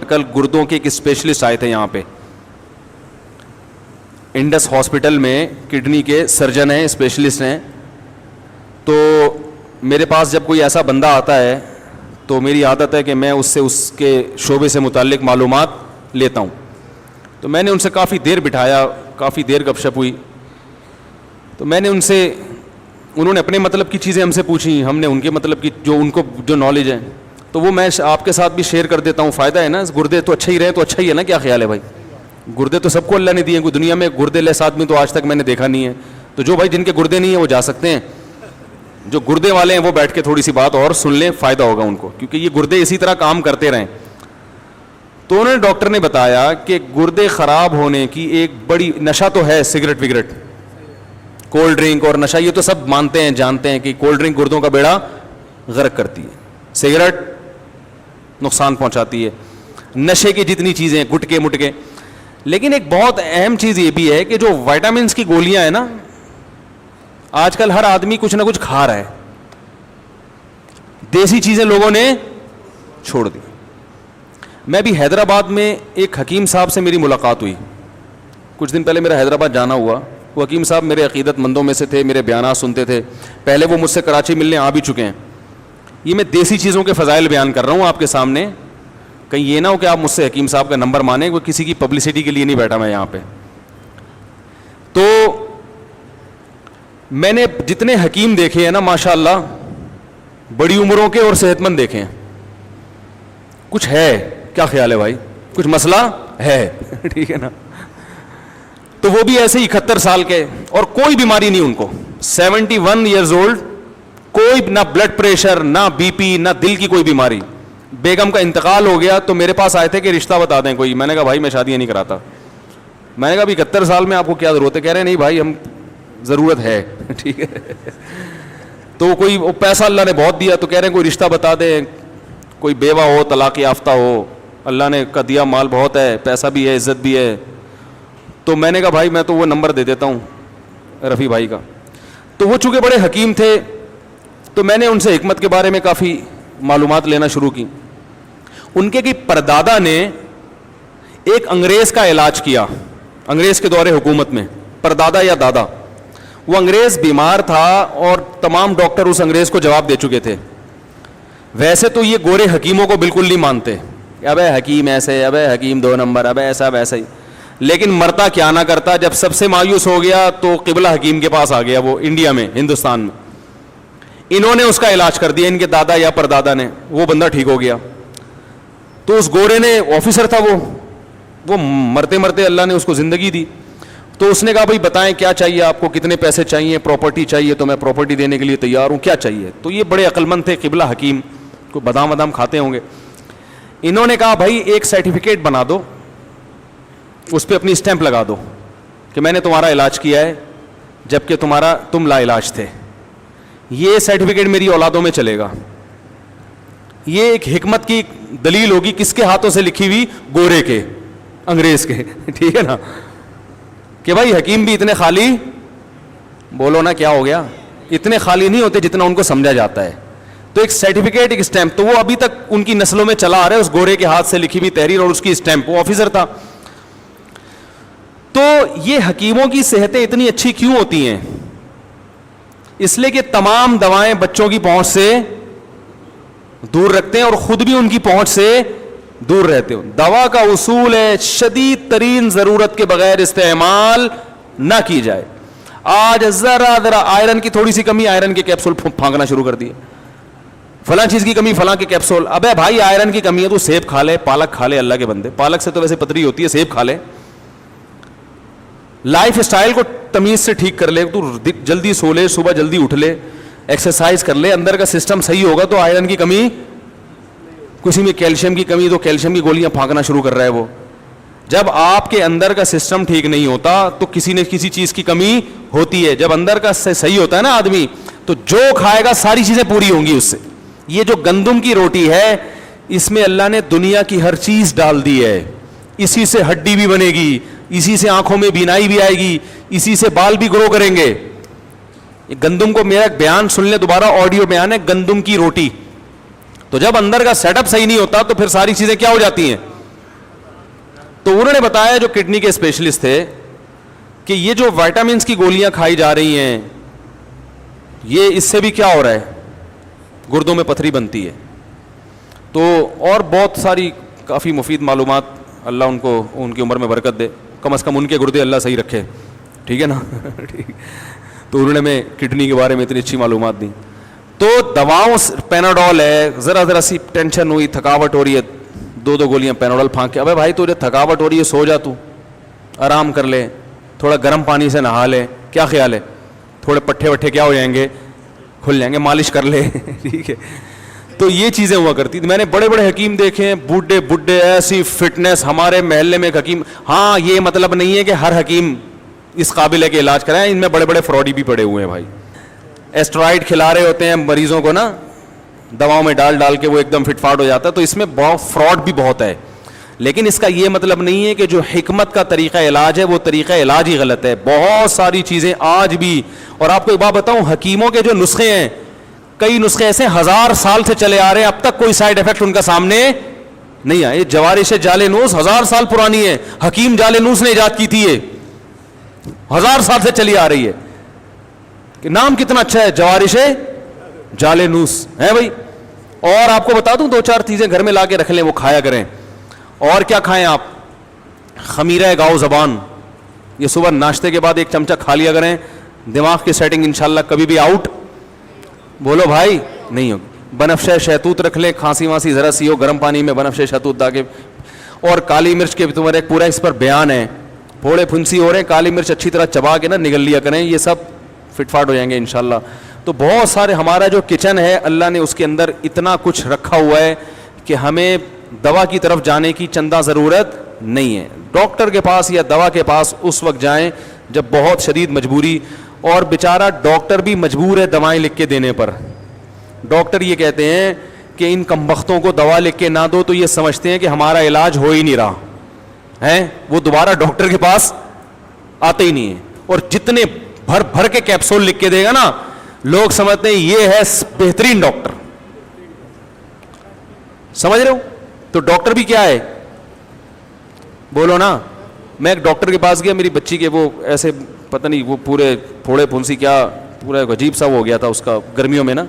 کل گردوں کے ایک اسپیشلسٹ آئے تھے یہاں پہ, انڈس ہاسپٹل میں کڈنی کے سرجن ہیں, اسپیشلسٹ ہیں. تو میرے پاس جب کوئی ایسا بندہ آتا ہے تو میری عادت ہے کہ میں اس سے اس کے شعبے سے متعلق معلومات لیتا ہوں. تو میں نے ان سے کافی دیر بٹھایا, کافی دیر گپ شپ ہوئی. تو میں نے ان سے, انہوں نے اپنے مطلب کی چیزیں ہم سے پوچھی, ہم نے ان کے مطلب کی جو ان کو جو نالج ہے تو وہ میں آپ کے ساتھ بھی شیئر کر دیتا ہوں. فائدہ ہے نا, گردے تو اچھا ہی رہے تو اچھا ہی ہے نا. کیا خیال ہے بھائی؟ گردے تو سب کو اللہ نے دیے, کوئی دنیا میں گردے لیس آدمی تو آج تک میں نے دیکھا نہیں ہے. تو جو بھائی جن کے گردے نہیں ہیں وہ جا سکتے ہیں, جو گردے والے ہیں وہ بیٹھ کے تھوڑی سی بات اور سن لیں, فائدہ ہوگا ان کو, کیونکہ یہ گردے اسی طرح کام کرتے رہیں. تو انہوں نے, ڈاکٹر نے بتایا کہ گردے خراب ہونے کی ایک بڑی, نشہ تو ہے سگریٹ وگریٹ, کولڈ ڈرنک اور نشہ, یہ تو سب مانتے ہیں جانتے ہیں کہ کولڈ ڈرنک گردوں کا بیڑا غرق کرتی ہے, سگریٹ نقصان پہنچاتی ہے, نشے کی جتنی چیزیں ہیں, گٹکے مٹکے. لیکن ایک بہت اہم چیز یہ بھی ہے کہ جو وائٹامنس کی گولیاں ہیں نا, آج کل ہر آدمی کچھ نہ کچھ کھا رہا ہے, دیسی چیزیں لوگوں نے چھوڑ دی. میں بھی حیدرآباد میں ایک حکیم صاحب سے میری ملاقات ہوئی کچھ دن پہلے, میرا حیدرآباد جانا ہوا. وہ حکیم صاحب میرے عقیدت مندوں میں سے تھے, میرے بیانات سنتے تھے. پہلے وہ مجھ سے کراچی ملنے آ بھی چکے ہیں. یہ میں دیسی چیزوں کے فضائل بیان کر رہا ہوں آپ کے سامنے, کہیں یہ نہ ہو کہ آپ مجھ سے حکیم صاحب کا نمبر مانیں, وہ کسی کی پبلسٹی کے لیے نہیں بیٹھا میں یہاں پہ. تو میں نے جتنے حکیم دیکھے ہیں نا ماشاءاللہ, بڑی عمروں کے اور صحت مند دیکھے ہیں. کچھ ہے, کیا خیال ہے بھائی؟ کچھ مسئلہ ہے ٹھیک ہے نا. تو وہ بھی ایسے ہی 71 سال کے, اور کوئی بیماری نہیں ان کو, 71 ایئرز اولڈ, کوئی نہ بلڈ پریشر, نہ بی پی, نہ دل کی کوئی بیماری. بیگم کا انتقال ہو گیا تو میرے پاس آئے تھے کہ رشتہ بتا دیں کوئی. میں نے کہا بھائی میں شادیاں نہیں کراتا. میں نے کہا ابھی 71 سال میں آپ کو کیا ضرورت ہے؟ کہہ رہے نہیں بھائی ہم ضرورت ہے ٹھیک ہے. تو کوئی پیسہ اللہ نے بہت دیا تو کہہ رہے ہیں کوئی رشتہ بتا دیں, کوئی بیوہ ہو, طلاق یافتہ ہو, اللہ نے کا دیا مال بہت ہے, پیسہ بھی ہے, عزت بھی ہے. تو میں نے کہا بھائی میں تو وہ نمبر دے دیتا ہوں رفیع بھائی کا. تو وہ چونکہ بڑے حکیم تھے تو میں نے ان سے حکمت کے بارے میں کافی معلومات لینا شروع کی. ان کے پردادا نے ایک انگریز کا علاج کیا, انگریز کے دور حکومت میں, پردادا یا دادا. وہ انگریز بیمار تھا اور تمام ڈاکٹر اس انگریز کو جواب دے چکے تھے. ویسے تو یہ گورے حکیموں کو بالکل نہیں مانتے, ابے حکیم ایسے, ابے حکیم 2 نمبر, ابے ایسا ویسا ہی. لیکن مرتا کیا نہ کرتا, جب سب سے مایوس ہو گیا تو قبلہ حکیم کے پاس آ گیا, وہ انڈیا میں, ہندوستان میں. انہوں نے اس کا علاج کر دیا, ان کے دادا یا پردادا نے. وہ بندہ ٹھیک ہو گیا. تو اس گورے نے, آفیسر تھا وہ مرتے مرتے اللہ نے اس کو زندگی دی. تو اس نے کہا بھائی بتائیں کیا چاہیے آپ کو, کتنے پیسے چاہیے, پراپرٹی چاہیے تو میں پراپرٹی دینے کے لیے تیار ہوں, کیا چاہیے. تو یہ بڑے عقل مند تھے قبلہ حکیم, کو بادام وادام کھاتے ہوں گے. انہوں نے کہا بھائی ایک سرٹیفکیٹ بنا دو, اس پہ اپنی اسٹیمپ لگا دو کہ میں نے تمہارا علاج کیا ہے جبکہ تم لا علاج تھے. یہ سرٹیفکیٹ میری اولادوں میں چلے گا. یہ ایک حکمت کی دلیل ہوگی. کس کے ہاتھوں سے لکھی ہوئی؟ گورے کے, انگریز کے ٹھیک ہے نا. کہ بھائی حکیم بھی اتنے خالی, بولو نا کیا ہو گیا, اتنے خالی نہیں ہوتے جتنا ان کو سمجھا جاتا ہے. تو ایک سرٹیفکیٹ, ایک اسٹیمپ, تو وہ ابھی تک ان کی نسلوں میں چلا آ رہا ہے, اس گورے کے ہاتھ سے لکھی ہوئی تحریر اور اس کی اسٹیمپ. وہ آفیسر تھا. تو یہ حکیموں کی صحتیں اتنی اچھی کیوں ہوتی ہیں؟ اس لیے کہ تمام دوائیں بچوں کی پہنچ سے دور رکھتے ہیں اور خود بھی ان کی پہنچ سے دور رہتے ہو. دوا کا اصول ہے شدید ترین ضرورت کے بغیر استعمال نہ کی جائے. آج ذرا آئرن کی تھوڑی سی کمی, آئرن کے کیپسول پھانکنا شروع کر دیے. فلاں چیز کی کمی, فلاں کے کیپسول. ابے بھائی آئرن کی کمی ہے تو سیب کھا لے, پالک کھا لے, اللہ کے بندے, پالک سے تو ویسے پتری ہوتی ہے, سیب کھا لے. لائف اسٹائل کو تمیز سے ٹھیک کر لے, تو جلدی سو لے, صبح جلدی اٹھ لے, ایکسرسائز کر لے, اندر کا سسٹم صحیح ہوگا تو آئرن کی کمی, کسی میں کیلشیم کی کمی تو کیلشیم کی گولیاں پھانکنا شروع کر رہا ہے وہ. جب آپ کے اندر کا سسٹم ٹھیک نہیں ہوتا تو کسی نہ کسی چیز کی کمی ہوتی ہے. جب اندر کا صحیح ہوتا ہے نا آدمی, تو جو کھائے گا ساری چیزیں پوری ہوں گی اس سے. یہ جو گندم کی روٹی ہے اس میں اللہ نے دنیا کی ہر چیز ڈال دی ہے. اسی سے ہڈی بھی بنے گی, اسی سے آنکھوں میں بینائی بھی آئے گی, اسی سے بال بھی گرو کریں گے. گندم کو, میرا بیان سن لیں دوبارہ, آڈیو بیان ہے, گندم کی روٹی. تو جب اندر کا سیٹ اپ صحیح نہیں ہوتا تو پھر ساری چیزیں کیا ہو جاتی ہیں, تو انہوں نے بتایا جو کڈنی کے اسپیشلسٹ تھے کہ یہ جو وائٹامنس کی گولیاں کھائی جا رہی ہیں یہ اس سے بھی کیا ہو رہا ہے, گردوں میں پتھری بنتی ہے. تو اور بہت ساری کافی مفید معلومات, اللہ ان کو ان کی عمر میں برکت دے, کم از کم ان کے گردے اللہ صحیح رکھے, ٹھیک ہے نا. تو انہوں نے میں کڈنی کے بارے میں اتنی اچھی معلومات دی. تو دواؤں, پیناڈول ہے, ذرا سی ٹینشن ہوئی, تھکاوٹ ہو رہی ہے, 2 گولیاں پیناڈول پھانک کے, ابے بھائی تجھے تھکاوٹ ہو رہی ہے سو جا, تو آرام کر لے, تھوڑا گرم پانی سے نہا لے, کیا خیال ہے, تھوڑے پٹھے وٹھے کیا ہو جائیں گے, کھل جائیں گے, مالش کر لے, ٹھیک ہے. تو یہ چیزیں ہوا کرتی تھی. میں نے بڑے بڑے حکیم دیکھے ہیں, بوڑھے ایسی فٹنس. ہمارے محلے میں ایک حکیم, ہاں یہ مطلب نہیں ہے کہ ہر حکیم اس قابل ہے کہ علاج کرائیں, ان میں بڑے بڑے فراڈی بھی پڑے ہوئے ہیں بھائی. اسٹرائڈ کھلا رہے ہوتے ہیں مریضوں کو نا, دواؤں میں ڈال کے وہ ایک دم فٹ فاٹ ہو جاتا ہے. تو اس میں بہت فراڈ بھی بہت ہے, لیکن اس کا یہ مطلب نہیں ہے کہ جو حکمت کا طریقہ علاج ہے وہ طریقہ علاج ہی غلط ہے. بہت ساری چیزیں آج بھی, اور آپ کو ایک بات بتاؤں, حکیموں کے جو نسخے ہیں, کئی نسخے ایسے 1000 سال سے چلے آ رہے ہیں, اب تک کوئی سائیڈ افیکٹ ان کا سامنے نہیں آیا. یہ جوارش جالینوس 1000 سال پرانی ہے, حکیم جالینوس نے ایجاد کی تھی, یہ 1000 سال سے چلی آ رہی ہے. کہ نام کتنا اچھا ہے, جوارش جالینوس ہے بھائی. اور آپ کو بتا دوں 2-4 چیزیں گھر میں لا کے رکھ لیں, وہ کھایا کریں. اور کیا کھائیں آپ, خمیرہ گاؤ زبان, یہ صبح ناشتے کے بعد 1 چمچہ کھا لیا کریں. دماغ کی سیٹنگ انشاءاللہ کبھی بھی آؤٹ بولو بھائی نہیں ہوگی. بنفشہ شہتوت رکھ لیں, کھانسی وانسی ذرا سی ہو, گرم پانی میں بنفشہ شہتوت ڈال کے. اور کالی مرچ کے تمہارے ایک پورا اس پر بیان ہے, پھوڑے پھنسی ہو رہے ہیں, کالی مرچ اچھی طرح چبا کے نا نگل لیا کریں, یہ سب فٹ فاٹ ہو جائیں گے انشاءاللہ. تو بہت سارے, ہمارا جو کچن ہے اللہ نے اس کے اندر اتنا کچھ رکھا ہوا ہے کہ ہمیں دوا کی طرف جانے کی چندہ ضرورت نہیں ہے. ڈاکٹر کے پاس یا دوا کے پاس اس وقت جائیں جب بہت شدید مجبوری, اور بیچارہ ڈاکٹر بھی مجبور ہے دوائیں لکھ کے دینے پر. ڈاکٹر یہ کہتے ہیں کہ ان کمبختوں کو دوا لکھ کے نہ دو تو یہ سمجھتے ہیں کہ ہمارا علاج ہو ہی نہیں رہا ہے, وہ دوبارہ ڈاکٹر کے پاس آتے ہی نہیں ہیں. اور جتنے بھر کے کیپسول لکھ کے دے گا نا, لوگ سمجھتے ہیں یہ ہے بہترین ڈاکٹر. سمجھ رہے ہو؟ تو ڈاکٹر بھی کیا ہے, بولو نا. میں ایک ڈاکٹر کے پاس گیا, میری بچی کے وہ ایسے پتہ نہیں وہ پورے پھوڑے پھنسی کیا پورا عجیب سا ہو گیا تھا اس کا, گرمیوں میں نا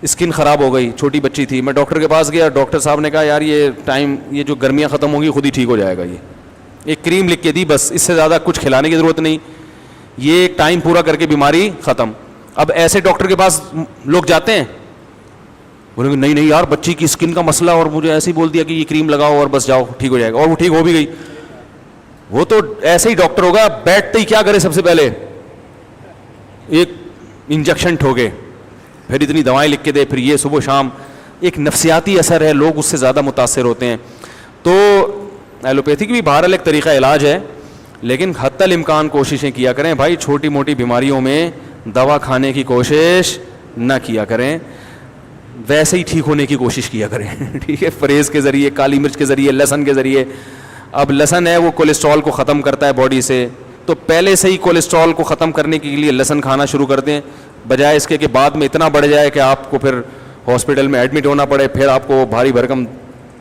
اسکن خراب ہو گئی, چھوٹی بچی تھی. میں ڈاکٹر کے پاس گیا, ڈاکٹر صاحب نے کہا یار یہ جو گرمیاں ختم ہوں گی خود ہی ٹھیک ہو جائے گا. یہ ایک کریم لکھ کے دی, بس اس سے زیادہ کچھ کھلانے کی ضرورت نہیں, یہ ایک ٹائم پورا کر کے بیماری ختم. اب ایسے ڈاکٹر کے پاس لوگ جاتے ہیں, بولیں گے نہیں یار بچی کی اسکن کا مسئلہ, اور مجھے ایسے ہی بول دیا کہ یہ کریم لگاؤ اور بس جاؤ ٹھیک ہو جائے گا, اور وہ ٹھیک ہو بھی گئی. وہ تو ایسے ہی ڈاکٹر ہوگا, بیٹھتے ہی کیا کرے, سب سے پہلے ایک انجیکشن ٹھوکے, پھر اتنی دوائیں لکھ کے دے, پھر یہ صبح شام. ایک نفسیاتی اثر ہے, لوگ اس سے زیادہ متاثر ہوتے ہیں. تو ایلوپیتھی کی بھی بہرحال ایک طریقہ علاج ہے, لیکن حتی الامکان کوششیں کیا کریں بھائی, چھوٹی موٹی بیماریوں میں دوا کھانے کی کوشش نہ کیا کریں, ویسے ہی ٹھیک ہونے کی کوشش کیا کریں, ٹھیک ہے. پرہیز کے ذریعے, کالی مرچ کے ذریعے, لہسن کے ذریعے. اب لہسن ہے وہ کولیسٹرول کو ختم کرتا ہے باڈی سے, تو پہلے سے ہی کولیسٹرول کو ختم کرنے کے لیے لہسن کھانا شروع کر دیں, بجائے اس کے کہ بعد میں اتنا بڑھ جائے کہ آپ کو پھر ہاسپٹل میں ایڈمٹ ہونا پڑے, پھر آپ کو بھاری بھرکم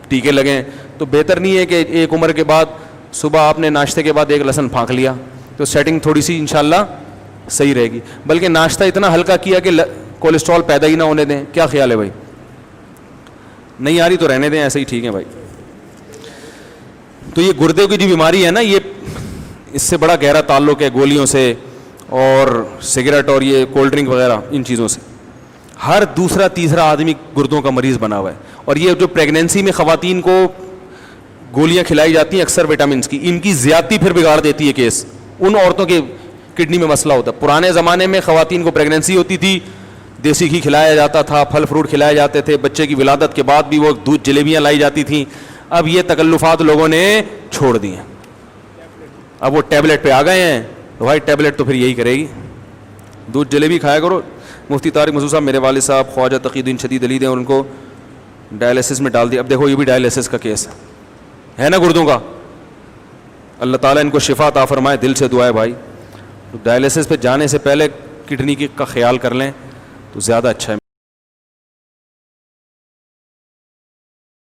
ٹیکے لگیں. تو بہتر نہیں ہے کہ ایک عمر کے بعد صبح آپ نے ناشتے کے بعد ایک لہسن پھانک لیا, تو سیٹنگ تھوڑی سی انشاءاللہ صحیح رہے گی. بلکہ ناشتہ اتنا ہلکا کیا کہ کولیسٹرول پیدا ہی نہ ہونے دیں. کیا خیال ہے بھائی؟ نہیں آ رہی تو رہنے دیں, ایسے ہی ٹھیک ہے بھائی. تو یہ گردے کی جو بیماری ہے نا, یہ اس سے بڑا گہرا تعلق ہے گولیوں سے اور سگریٹ اور یہ کولڈ ڈرنک وغیرہ, ان چیزوں سے. ہر دوسرا تیسرا آدمی گردوں کا مریض بنا ہوا ہے. اور یہ جو پریگنینسی میں خواتین کو گولیاں کھلائی جاتی ہیں اکثر وٹامنس کی, ان کی زیادتی پھر بگاڑ دیتی ہے کیس. ان عورتوں کے کڈنی میں مسئلہ ہوتا ہے. پرانے زمانے میں خواتین کو پریگنینسی ہوتی تھی, دیسی گھی کھلایا جاتا تھا, پھل فروٹ کھلائے جاتے تھے, بچے کی ولادت کے بعد بھی وہ دودھ جلیبیاں لائی جاتی تھیں. اب یہ تکلفات لوگوں نے چھوڑ دی ہیں, اب وہ ٹیبلٹ پہ آ گئے ہیں. بھائی ٹیبلٹ تو پھر یہی کرے گی, دودھ جلیبی کھایا کرو. مفتی طارق مسعود صاحب, میرے والد صاحب خواجہ تقی الدین شدید علی ہیں, اور ان کو ڈائلیسس میں ڈال دیا. اب دیکھو یہ بھی ڈائلیسس کا کیس ہے نا گردوں کا. اللہ تعالیٰ ان کو شفا عطا فرمائے, دل سے دعا ہے بھائی. ڈائلیسس پہ جانے سے پہلے کڈنی کا خیال کر لیں تو زیادہ اچھا ہے.